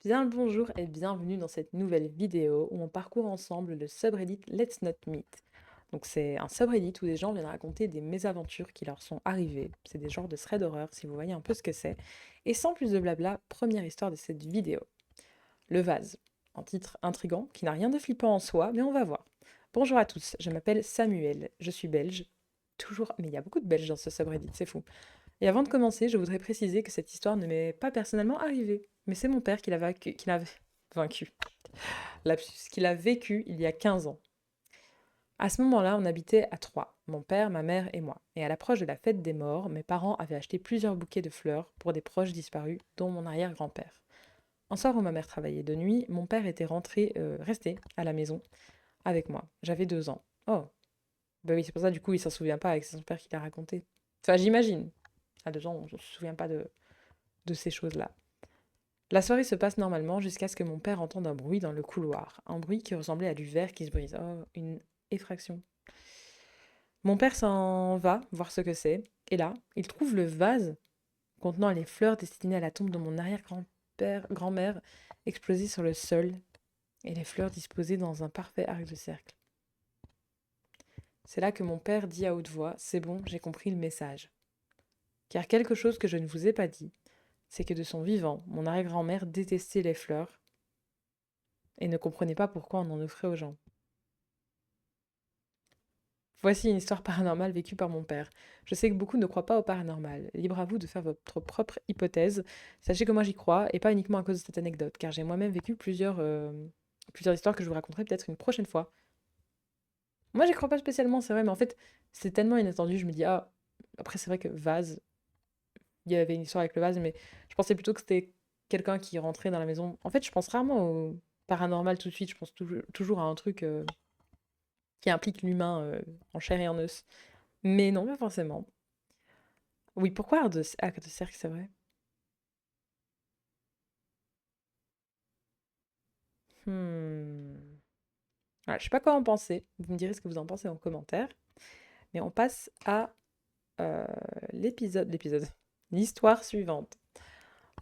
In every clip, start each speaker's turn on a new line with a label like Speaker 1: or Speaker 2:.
Speaker 1: Bien le bonjour et bienvenue dans cette nouvelle vidéo où on parcourt ensemble le subreddit Let's Not Meet. Donc c'est un subreddit où des gens viennent raconter des mésaventures qui leur sont arrivées. C'est des genres de threads d'horreur si vous voyez un peu ce que c'est. Et sans plus de blabla, première histoire de cette vidéo. Le vase. Un titre intrigant qui n'a rien de flippant en soi, mais on va voir. Bonjour à tous, je m'appelle Samuel, je suis belge. Toujours, mais il y a beaucoup de belges dans ce subreddit, c'est fou. Et avant de commencer, je voudrais préciser que cette histoire ne m'est pas personnellement arrivée, mais c'est mon père qui l'a vaincu, lapsus, qui l'a vécu il y a 15 ans. À ce moment-là, on habitait à Troyes, mon père, ma mère et moi. Et à l'approche de la fête des morts, mes parents avaient acheté plusieurs bouquets de fleurs pour des proches disparus, dont mon arrière-grand-père. Un soir où ma mère travaillait de nuit, mon père était resté à la maison avec moi. J'avais 2 ans. Oh, bah oui, c'est pour ça, du coup, il s'en souvient pas avec son père qui l'a raconté. Enfin, j'imagine. À 2 ans, on ne se souvient pas de ces choses-là. La soirée se passe normalement jusqu'à ce que mon père entende un bruit dans le couloir. Un bruit qui ressemblait à du verre qui se brise. Oh, une effraction. Mon père s'en va voir ce que c'est. Et là, il trouve le vase contenant les fleurs destinées à la tombe de mon arrière-grand-mère explosé sur le sol et les fleurs disposées dans un parfait arc de cercle. C'est là que mon père dit à haute voix: c'est bon, j'ai compris le message. Car quelque chose que je ne vous ai pas dit, c'est que de son vivant, mon arrière-grand-mère détestait les fleurs et ne comprenait pas pourquoi on en offrait aux gens. Voici une histoire paranormale vécue par mon père. Je sais que beaucoup ne croient pas au paranormal. Libre à vous de faire votre propre hypothèse. Sachez que moi j'y crois, et pas uniquement à cause de cette anecdote, car j'ai moi-même vécu plusieurs histoires que je vous raconterai peut-être une prochaine fois. Moi j'y crois pas spécialement, c'est vrai, mais en fait c'est tellement inattendu, je me dis, ah, après c'est vrai que vase, il y avait une histoire avec le vase, mais je pensais plutôt que c'était quelqu'un qui rentrait dans la maison. En fait, je pense rarement au paranormal tout de suite, je pense toujours à un truc qui implique l'humain en chair et en os. Mais non, pas forcément. Oui, pourquoi arc de cercle, c'est vrai. Hmm. Voilà, je sais pas quoi en penser. Vous me direz ce que vous en pensez en commentaire. Mais on passe à euh, l'épisode, l'histoire suivante.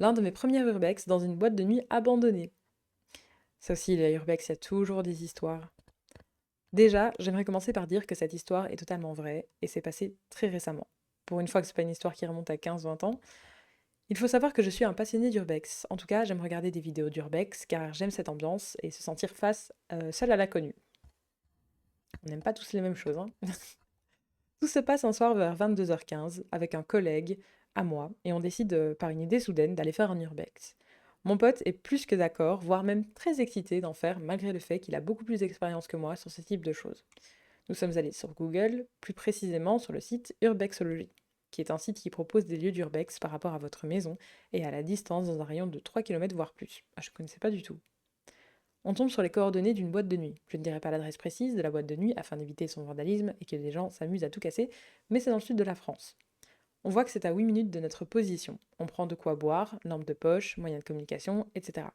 Speaker 1: L'un de mes premiers urbex dans une boîte de nuit abandonnée. Ça aussi, les urbex, il y a toujours des histoires. Déjà, j'aimerais commencer par dire que cette histoire est totalement vraie et s'est passée très récemment. Pour une fois que c'est pas une histoire qui remonte à 15-20 ans, il faut savoir que je suis un passionné d'urbex. En tout cas, j'aime regarder des vidéos d'urbex car j'aime cette ambiance et se sentir seul à l'inconnu. On n'aime pas tous les mêmes choses, hein. Tout se passe un soir vers 22h15 avec un collègue à moi et on décide, par une idée soudaine, d'aller faire un urbex. Mon pote est plus que d'accord, voire même très excité d'en faire malgré le fait qu'il a beaucoup plus d'expérience que moi sur ce type de choses. Nous sommes allés sur Google, plus précisément sur le site Urbexology, qui est un site qui propose des lieux d'urbex par rapport à votre maison et à la distance dans un rayon de 3 km voire plus. Ah, je ne connaissais pas du tout. On tombe sur les coordonnées d'une boîte de nuit. Je ne dirai pas l'adresse précise de la boîte de nuit afin d'éviter son vandalisme et que des gens s'amusent à tout casser, mais c'est dans le sud de la France. On voit que c'est à 8 minutes de notre position. On prend de quoi boire, lampe de poche, moyen de communication, etc.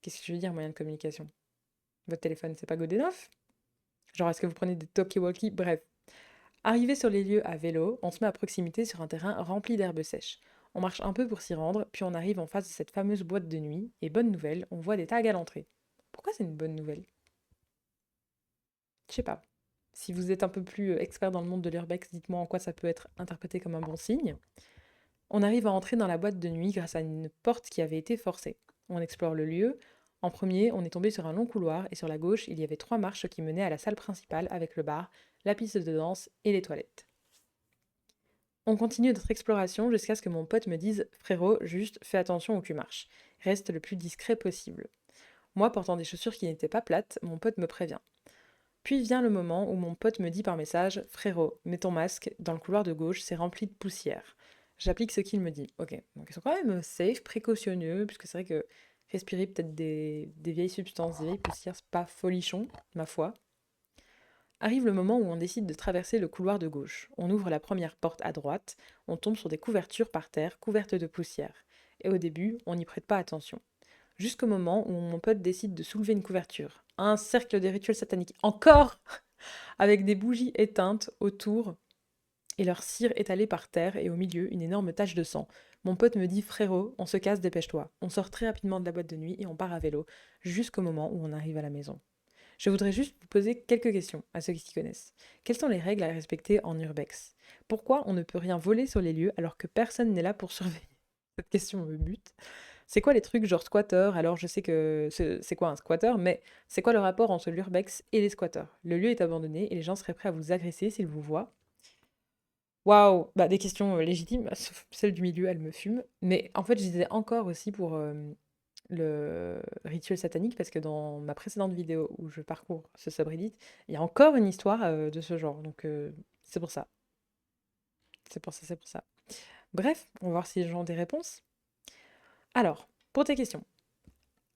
Speaker 1: Qu'est-ce que je veux dire, moyen de communication? Votre téléphone, c'est pas good enough? Genre, est-ce que vous prenez des talkie-walkie? Bref. Arrivé sur les lieux à vélo, on se met à proximité sur un terrain rempli d'herbes sèches. On marche un peu pour s'y rendre, puis on arrive en face de cette fameuse boîte de nuit, et bonne nouvelle, on voit des tags à l'entrée. Pourquoi c'est une bonne nouvelle? Je sais pas. Si vous êtes un peu plus expert dans le monde de l'urbex, dites-moi en quoi ça peut être interprété comme un bon signe. On arrive à entrer dans la boîte de nuit grâce à une porte qui avait été forcée. On explore le lieu. En premier, on est tombé sur un long couloir et sur la gauche, il y avait 3 marches qui menaient à la salle principale avec le bar, la piste de danse et les toilettes. On continue notre exploration jusqu'à ce que mon pote me dise: frérot, juste fais attention où tu marches. Reste le plus discret possible. Moi, portant des chaussures qui n'étaient pas plates, mon pote me prévient. Puis vient le moment où mon pote me dit par message: frérot, mets ton masque, dans le couloir de gauche, c'est rempli de poussière. J'applique ce qu'il me dit. Ok, donc ils sont quand même safe, précautionneux, puisque c'est vrai que respirer peut-être des vieilles substances, des vieilles poussières, c'est pas folichon, ma foi. Arrive le moment où on décide de traverser le couloir de gauche. On ouvre la première porte à droite, on tombe sur des couvertures par terre couvertes de poussière. Et au début, on n'y prête pas attention. Jusqu'au moment où mon pote décide de soulever une couverture. Un cercle de rituels sataniques. Encore! Avec des bougies éteintes autour et leur cire étalée par terre et au milieu une énorme tache de sang. Mon pote me dit frérot, on se casse, dépêche-toi. On sort très rapidement de la boîte de nuit et on part à vélo jusqu'au moment où on arrive à la maison. Je voudrais juste vous poser quelques questions à ceux qui s'y connaissent. Quelles sont les règles à respecter en urbex? Pourquoi on ne peut rien voler sur les lieux alors que personne n'est là pour surveiller? Cette question me bute. C'est quoi les trucs genre squatter? Alors je sais que c'est quoi un squatter, mais c'est quoi le rapport entre l'urbex et les squatteurs? Le lieu est abandonné et les gens seraient prêts à vous agresser s'ils vous voient. Waouh! Bah, des questions, légitimes, sauf celle du milieu, elle me fume. Mais en fait, je disais encore aussi pour, le rituel satanique, parce que dans ma précédente vidéo où je parcours ce subreddit, il y a encore une histoire, de ce genre, donc c'est pour ça. C'est pour ça, c'est pour ça. Bref, on va voir si les gens ont des réponses. Alors, pour tes questions.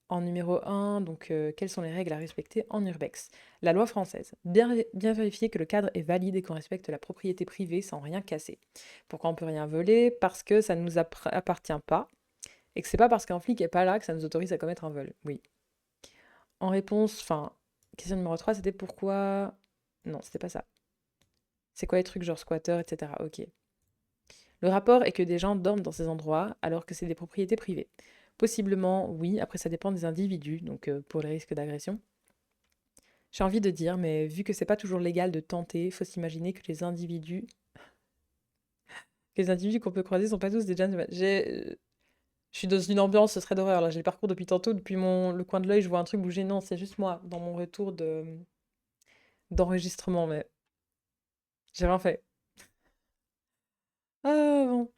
Speaker 1: En numéro un, donc quelles sont les règles à respecter en urbex? La loi française. Bien vérifier que le cadre est valide et qu'on respecte la propriété privée sans rien casser. Pourquoi on peut rien voler? Parce que ça ne nous appartient pas. Et que c'est pas parce qu'un flic est pas là que ça nous autorise à commettre un vol. Oui. En réponse, enfin, question numéro 3, c'était pourquoi... Non, c'était pas ça. C'est quoi les trucs genre squatter, etc. Ok. Le rapport est que des gens dorment dans ces endroits alors que c'est des propriétés privées. Possiblement, oui, après ça dépend des individus, donc pour les risques d'agression. J'ai envie de dire, mais vu que c'est pas toujours légal de tenter, faut s'imaginer que les individus qu'on peut croiser sont pas tous des gentlemen. Je suis dans une ambiance, ce serait d'horreur, là, j'ai le parcours depuis tantôt, depuis le coin de l'œil, je vois un truc bouger, non, c'est juste moi, dans mon retour d'enregistrement, mais j'ai rien fait. Ah bon.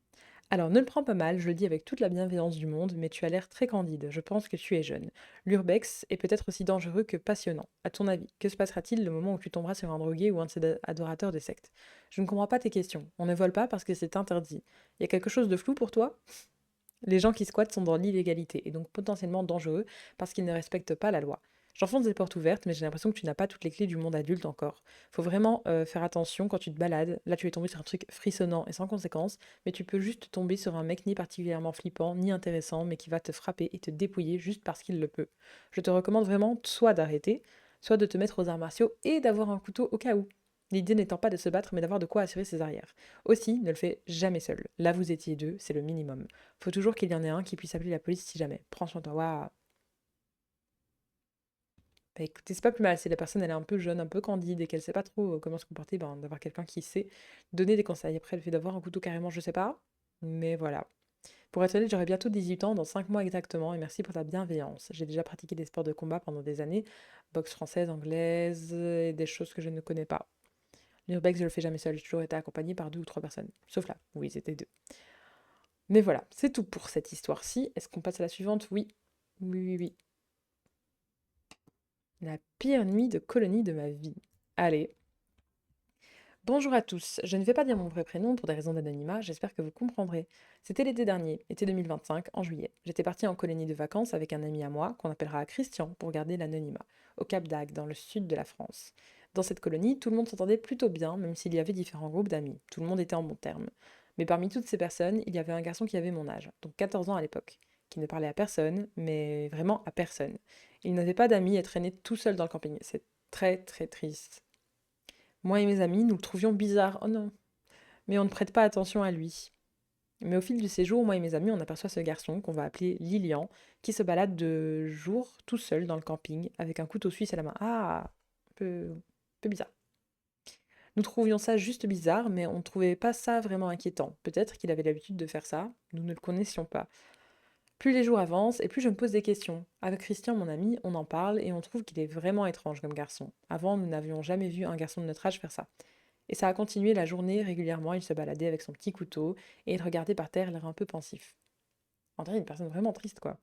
Speaker 1: Alors, ne le prends pas mal, je le dis avec toute la bienveillance du monde, mais tu as l'air très candide, je pense que tu es jeune. L'urbex est peut-être aussi dangereux que passionnant. À ton avis, que se passera-t-il le moment où tu tomberas sur un drogué ou un de ces adorateurs de sectes? Je ne comprends pas tes questions. On ne vole pas parce que c'est interdit. Il y a quelque chose de flou pour toi? Les gens qui squattent sont dans l'illégalité et donc potentiellement dangereux parce qu'ils ne respectent pas la loi. J'enfonce des portes ouvertes, mais j'ai l'impression que tu n'as pas toutes les clés du monde adulte encore. Faut vraiment faire attention quand tu te balades. Là, tu es tombé sur un truc frissonnant et sans conséquence, mais tu peux juste tomber sur un mec ni particulièrement flippant, ni intéressant, mais qui va te frapper et te dépouiller juste parce qu'il le peut. Je te recommande vraiment soit d'arrêter, soit de te mettre aux arts martiaux et d'avoir un couteau au cas où. L'idée n'étant pas de se battre, mais d'avoir de quoi assurer ses arrières. Aussi, ne le fais jamais seul. Là, vous étiez deux, c'est le minimum. Faut toujours qu'il y en ait un qui puisse appeler la police si jamais. Prends soin de toi. Waouh. Bah écoutez, c'est pas plus mal. Si la personne elle est un peu jeune, un peu candide et qu'elle sait pas trop comment se comporter, ben, d'avoir quelqu'un qui sait donner des conseils. Après, le fait d'avoir un couteau carrément, je sais pas. Mais voilà. Pour être honnête, j'aurai bientôt 18 ans, dans 5 mois exactement, et merci pour ta bienveillance. J'ai déjà pratiqué des sports de combat pendant des années, boxe française, anglaise, et des choses que je ne connais pas. L'urbex, je le fais jamais seul, j'ai toujours été accompagnée par 2 ou 3 personnes. Sauf là, oui, c'était 2. Mais voilà, c'est tout pour cette histoire-ci. Est-ce qu'on passe à la suivante? Oui. Oui, oui, oui. La pire nuit de colonie de ma vie. Allez. Bonjour à tous. Je ne vais pas dire mon vrai prénom pour des raisons d'anonymat, j'espère que vous comprendrez. C'était l'été dernier, été 2025, en juillet. J'étais partie en colonie de vacances avec un ami à moi, qu'on appellera Christian pour garder l'anonymat, au Cap d'Agde, dans le sud de la France. Dans cette colonie, tout le monde s'entendait plutôt bien, même s'il y avait différents groupes d'amis. Tout le monde était en bons termes. Mais parmi toutes ces personnes, il y avait un garçon qui avait mon âge, donc 14 ans à l'époque, qui ne parlait à personne, mais vraiment à personne. Il n'avait pas d'amis et traînait tout seul dans le camping. C'est très très triste. Moi et mes amis, nous le trouvions bizarre. Oh non. Mais on ne prête pas attention à lui. Mais au fil du séjour, moi et mes amis, on aperçoit ce garçon qu'on va appeler Lilian, qui se balade de jour tout seul dans le camping avec un couteau suisse à la main. Ah, un peu bizarre. Nous trouvions ça juste bizarre, mais on ne trouvait pas ça vraiment inquiétant. Peut-être qu'il avait l'habitude de faire ça, nous ne le connaissions pas. Plus les jours avancent, et plus je me pose des questions. Avec Christian, mon ami, on en parle et on trouve qu'il est vraiment étrange comme garçon. Avant, nous n'avions jamais vu un garçon de notre âge faire ça. Et ça a continué la journée régulièrement, il se baladait avec son petit couteau et il regardait par terre, l'air un peu pensif. On dirait une personne vraiment triste, quoi.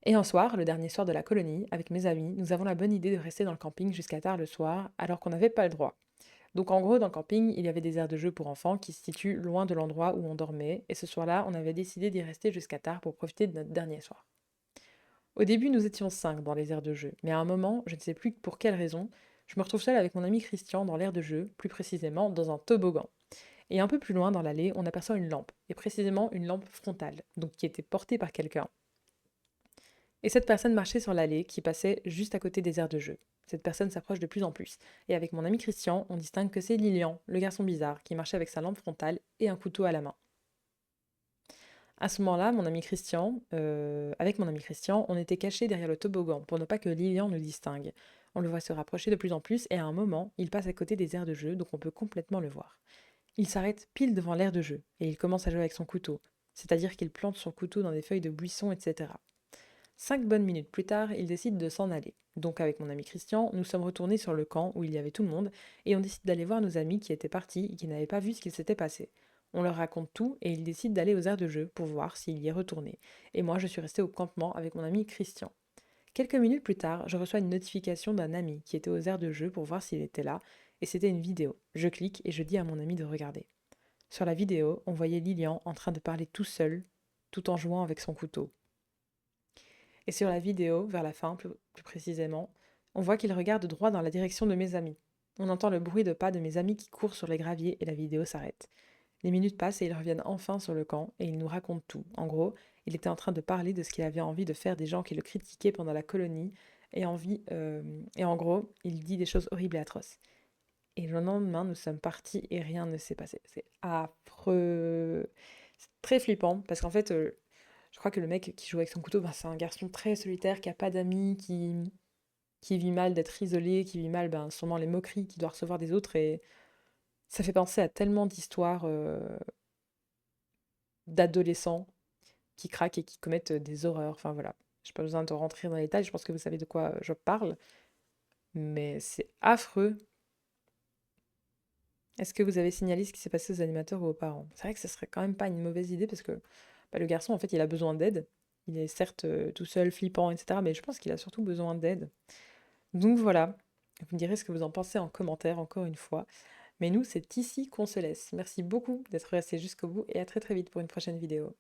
Speaker 1: Et un soir, le dernier soir de la colonie, avec mes amis, nous avons la bonne idée de rester dans le camping jusqu'à tard le soir, alors qu'on n'avait pas le droit. Donc en gros, dans le camping, il y avait des aires de jeu pour enfants qui se situent loin de l'endroit où on dormait, et ce soir-là, on avait décidé d'y rester jusqu'à tard pour profiter de notre dernier soir. Au début, nous étions 5 dans les aires de jeu, mais à un moment, je ne sais plus pour quelle raison, je me retrouve seule avec mon ami Christian dans l'aire de jeu, plus précisément dans un toboggan. Et un peu plus loin dans l'allée, on aperçoit une lampe, et précisément une lampe frontale, donc qui était portée par quelqu'un. Et cette personne marchait sur l'allée qui passait juste à côté des aires de jeu. Cette personne s'approche de plus en plus, et avec mon ami Christian, on distingue que c'est Lilian, le garçon bizarre, qui marchait avec sa lampe frontale et un couteau à la main. À ce moment-là, avec mon ami Christian, on était cachés derrière le toboggan pour ne pas que Lilian nous distingue. On le voit se rapprocher de plus en plus et à un moment, il passe à côté des aires de jeu, donc on peut complètement le voir. Il s'arrête pile devant l'aire de jeu et il commence à jouer avec son couteau, c'est-à-dire qu'il plante son couteau dans des feuilles de buisson, etc. 5 bonnes minutes plus tard, il décide de s'en aller. Donc avec mon ami Christian, nous sommes retournés sur le camp où il y avait tout le monde et on décide d'aller voir nos amis qui étaient partis et qui n'avaient pas vu ce qu'il s'était passé. On leur raconte tout et ils décident d'aller aux aires de jeu pour voir s'il y est retourné. Et moi, je suis restée au campement avec mon ami Christian. Quelques minutes plus tard, je reçois une notification d'un ami qui était aux aires de jeu pour voir s'il était là et c'était une vidéo. Je clique et je dis à mon ami de regarder. Sur la vidéo, on voyait Lilian en train de parler tout seul, tout en jouant avec son couteau. Et sur la vidéo, vers la fin plus précisément, on voit qu'il regarde droit dans la direction de mes amis. On entend le bruit de pas de mes amis qui courent sur les graviers et la vidéo s'arrête. Les minutes passent et ils reviennent enfin sur le camp et ils nous racontent tout. En gros, il était en train de parler de ce qu'il avait envie de faire des gens qui le critiquaient pendant la colonie et en gros, il dit des choses horribles et atroces. Et le lendemain, nous sommes partis et rien ne s'est passé. C'est affreux. C'est très flippant parce qu'en fait, je crois que le mec qui joue avec son couteau, ben, c'est un garçon très solitaire, qui a pas d'amis, qui vit mal d'être isolé, qui vit mal ben, sûrement les moqueries qu'il doit recevoir des autres. Et ça fait penser à tellement d'histoires d'adolescents qui craquent et qui commettent des horreurs. Enfin voilà, j'ai pas besoin de rentrer dans les détails, je pense que vous savez de quoi je parle. Mais c'est affreux. Est-ce que vous avez signalé ce qui s'est passé aux animateurs ou aux parents? C'est vrai que ce serait quand même pas une mauvaise idée parce que bah, le garçon, en fait, il a besoin d'aide. Il est certes tout seul, flippant, etc. Mais je pense qu'il a surtout besoin d'aide. Donc voilà, vous me direz ce que vous en pensez en commentaire, encore une fois. Mais nous, c'est ici qu'on se laisse. Merci beaucoup d'être resté jusqu'au bout et à très très vite pour une prochaine vidéo.